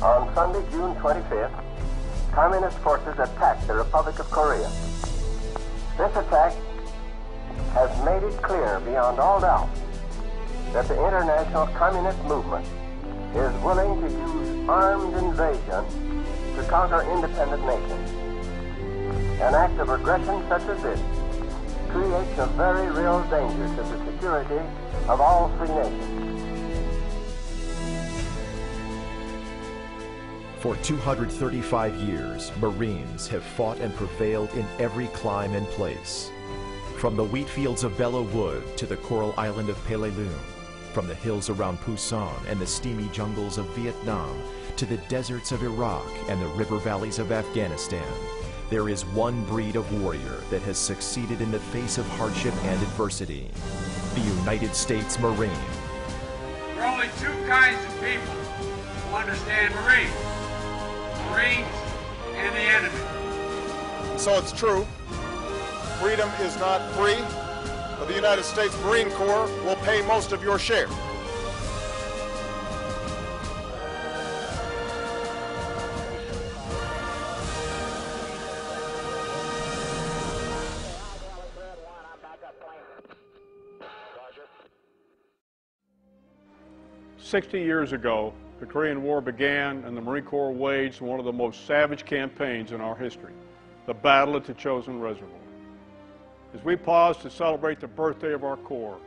On Sunday, June 25th, Communist forces attacked the Republic of Korea. This attack has made it clear beyond all doubt that the international communist movement is willing to use armed invasion to conquer independent nations. An act of aggression such as this creates a very real danger to the security of all free nations. For 235 years, Marines have fought and prevailed in every clime and place. From the wheat fields of Belleau Wood to the coral island of Peleliu, from the hills around Pusan and the steamy jungles of Vietnam to the deserts of Iraq and the river valleys of Afghanistan, there is one breed of warrior that has succeeded in the face of hardship and adversity: the United States Marine. There are only two kinds of people who understand Marines: Marines and the enemy. So it's true, freedom is not free, but the United States Marine Corps will pay most of your share. "60 years ago, the Korean War began and the Marine Corps waged one of the most savage campaigns in our history, the Battle at the Chosin Reservoir. As we pause to celebrate the birthday of our Corps,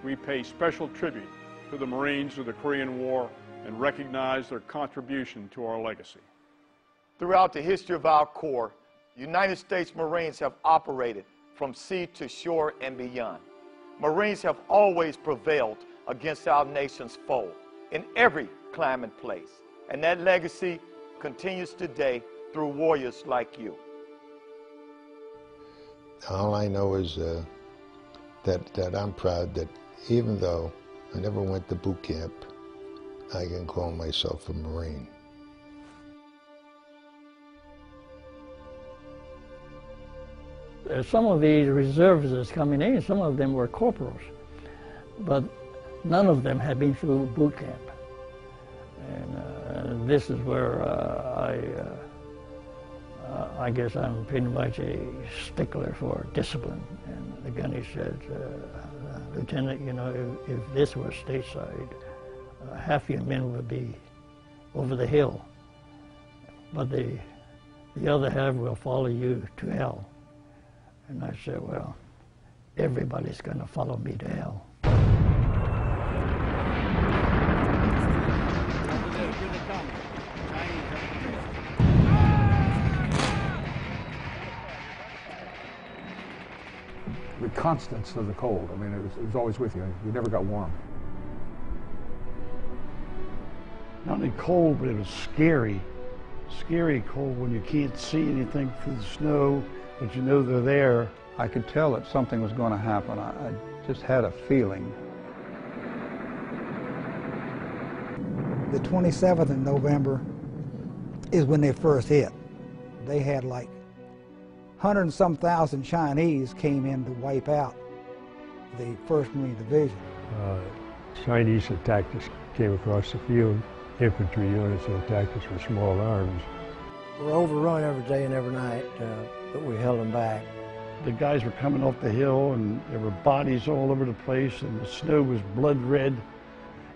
we pay special tribute to the Marines of the Korean War and recognize their contribution to our legacy. Throughout the history of our Corps, United States Marines have operated from sea to shore and beyond. Marines have always prevailed against our nation's foe in every clime and place, and that legacy continues today through warriors like you. All I know is that I'm proud that even though I never went to boot camp, I can call myself a Marine. Some of the reservists coming in, some of them were corporals, but none of them had been through boot camp. And this is where I guess I'm pretty much a stickler for discipline. And the gunny said, Lieutenant, you know, if this was stateside, half your men would be over the hill, but the other half will follow you to hell. And I said, well, everybody's going to follow me to hell. The constants of the cold. I mean, it was always with you. You never got warm. Not only cold, but it was scary. Scary cold when you can't see anything through the snow, but you know they're there. I could tell that something was going to happen. I just had a feeling. The 27th of November is when they first hit. They had like 100 and some thousand Chinese came in to wipe out the 1st Marine Division. Chinese attacked us, came across the field. Infantry units attacked us with small arms. We're overrun every day and every night, but we held them back. The guys were coming off the hill and there were bodies all over the place and the snow was blood red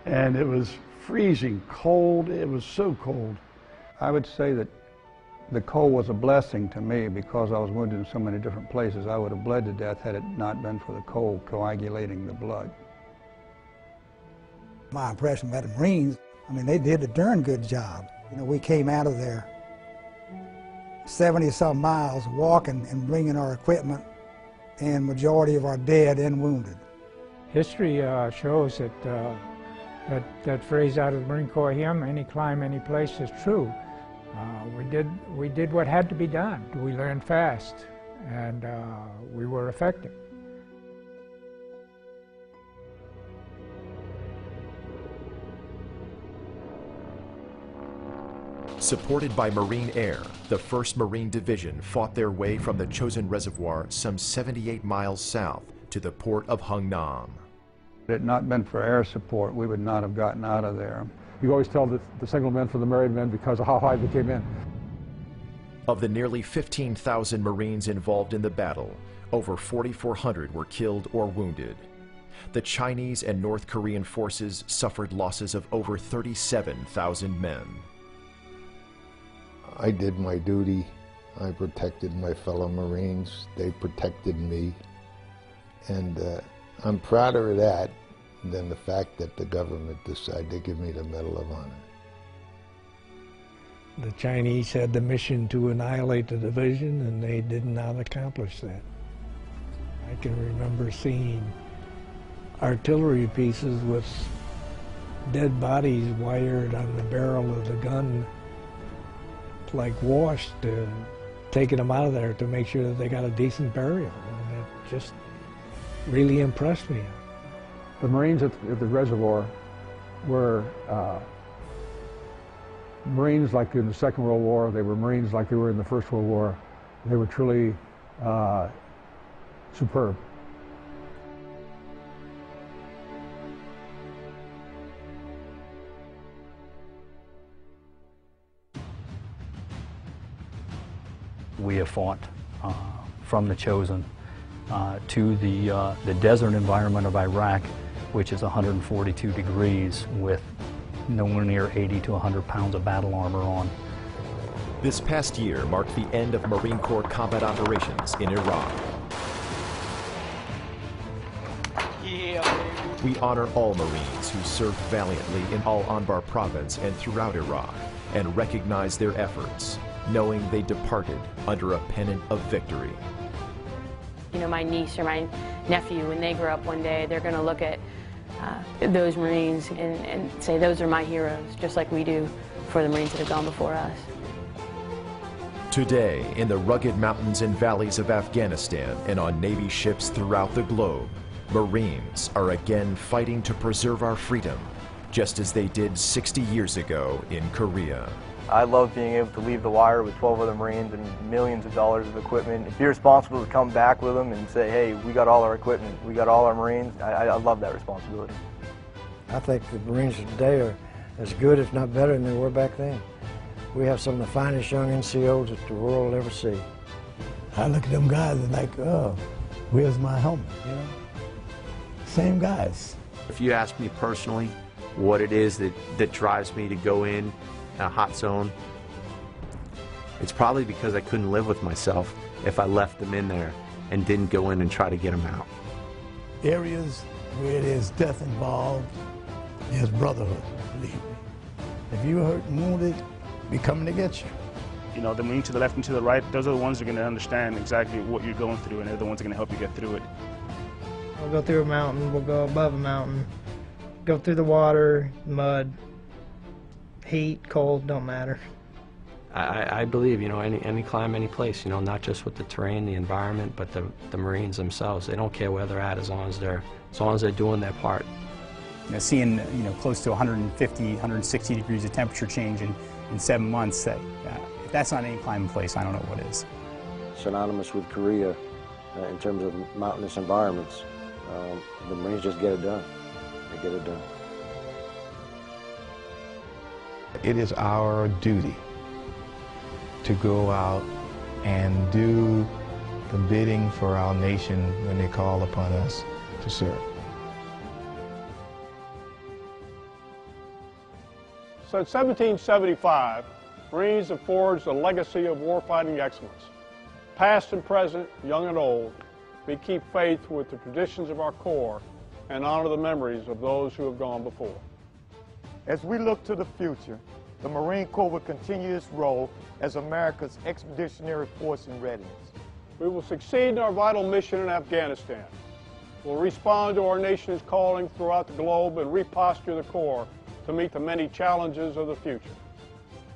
and it was freezing cold. It was so cold. I would say that the cold was a blessing to me because I was wounded in so many different places. I would have bled to death had it not been for the cold coagulating the blood. My impression about the Marines, I mean, they did a darn good job. You know, we came out of there 70-some miles walking and bringing our equipment and majority of our dead and wounded. History shows that that phrase out of the Marine Corps hymn, any climb, any place, is true. We did what had to be done. We learned fast, and we were effective. Supported by Marine Air, the 1st Marine Division fought their way from the Chosin Reservoir some 78 miles south to the port of Hungnam. Had it not been for air support, we would not have gotten out of there. You always tell the single men from the married men because of how high they came in. Of the nearly 15,000 Marines involved in the battle, over 4,400 were killed or wounded. The Chinese and North Korean forces suffered losses of over 37,000 men. I did my duty. I protected my fellow Marines. They protected me. And I'm prouder of that than the fact that the government decided to give me the Medal of Honor. The Chinese had the mission to annihilate the division, and they did not accomplish that. I can remember seeing artillery pieces with dead bodies wired on the barrel of the gun, like washed, taking them out of there to make sure that they got a decent burial. And it just really impressed me. The Marines at the reservoir were Marines like in the Second World War. They were Marines like they were in the First World War. They were truly superb. We have fought from the Chosen to the desert environment of Iraq, which is 142 degrees with nowhere near 80 to 100 pounds of battle armor on. This past year marked the end of Marine Corps combat operations in Iraq. We honor all Marines who served valiantly in Al-Anbar province and throughout Iraq, and recognize their efforts, knowing they departed under a pennant of victory. You know, my niece or my nephew, when they grow up one day, they're going to look at those Marines and say, those are my heroes, just like we do for the Marines that have gone before us. Today, in the rugged mountains and valleys of Afghanistan and on Navy ships throughout the globe, Marines are again fighting to preserve our freedom, just as they did 60 years ago in Korea. I love being able to leave the wire with 12 other Marines and millions of dollars of equipment. If you're responsible to come back with them and say, hey, we got all our equipment, we got all our Marines, I love that responsibility. I think the Marines today are as good, if not better, than they were back then. We have some of the finest young NCOs that the world will ever see. I look at them guys and like, oh, where's my helmet, you know? Same guys. If you ask me personally what it is that drives me to go in a hot zone, it's probably because I couldn't live with myself if I left them in there and didn't go in and try to get them out. Areas where there's death involved, there's brotherhood, believe me. If you're hurt and wounded, we're coming to get you. You know, the Marines to the left and to the right, those are the ones that are going to understand exactly what you're going through, and they're the ones that are going to help you get through it. We'll go through a mountain, we'll go above a mountain, go through the water, mud, heat, cold, don't matter. I believe, you know, any climb, any place, you know, not just with the terrain, the environment, but the Marines themselves. They don't care where they're at as long as they're doing their part. You know, seeing, you know, close to 150, 160 degrees of temperature change in 7 months, if that's not any climbing place, I don't know what is. Synonymous with Korea in terms of mountainous environments. The Marines just get it done. They get it done. It is our duty to go out and do the bidding for our nation when they call upon us to serve. Since 1775, Marines have forged a legacy of warfighting excellence. Past and present, young and old, we keep faith with the traditions of our Corps and honor the memories of those who have gone before. As we look to the future, the Marine Corps will continue its role as America's expeditionary force in readiness. We will succeed in our vital mission in Afghanistan. We'll respond to our nation's calling throughout the globe and reposture the Corps to meet the many challenges of the future.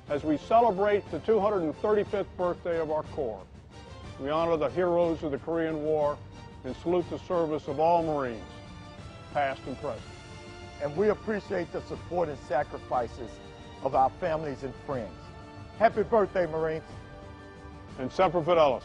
As we celebrate the 235th birthday of our Corps, we honor the heroes of the Korean War and salute the service of all Marines, past and present. And we appreciate the support and sacrifices of our families and friends. Happy birthday, Marines. And Semper Fidelis.